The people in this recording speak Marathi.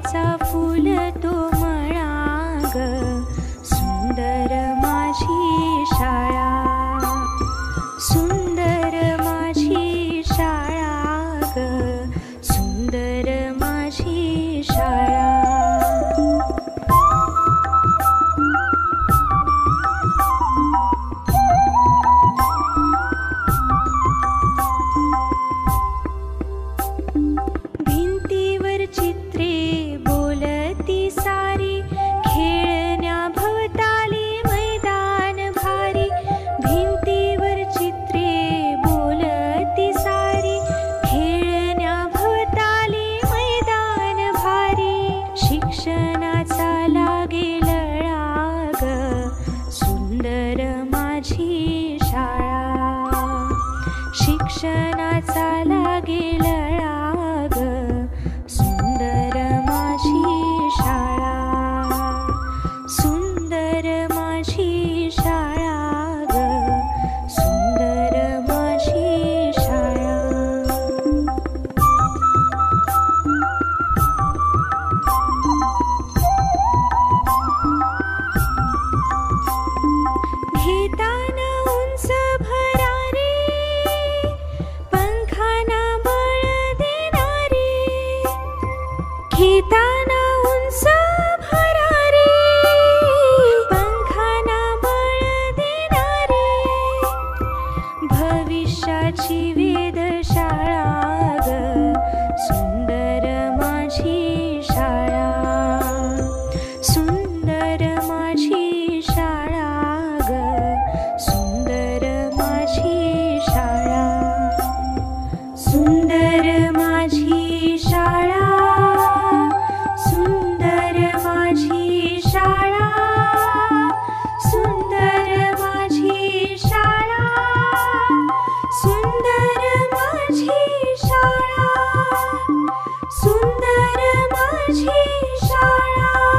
आवडीचा फूल तो मळा ग, सुंदर माझी शाळा, सुंदर माझी शाळा ग, सुंदर माझी शाळा. भिंतीवर चित्रे बोलती सारी, खेळण्या भवताली मैदान भारी. भिंतीवर चित्रे बोलती सारी, खेळण्या भवताली मैदान भारी. शिक्षणाचा लागे लळा ग, सुंदर माझी शाळा, शिक्षणाचा लागे लळा ग, सुंदर माझी शाळा, सुंदर माझी शाळा ग, सुंदर माझी शाळा. घेताना उंच भरारी, पंखाना बळ देणारी. घेताना उंच भरारी, पंखाना बळ देणारी. भविष्याची वेधशाळा ग, सुंदर माझी शाळा, सुंदर माझी शाळा ग, सुंदर माझी शाळा, सुंदर माझी शाळा, सुंदर माझी शाळा, सुंदर माझी शाळा, सुंदर माझी शाळा, सुंदर माझी शाळा.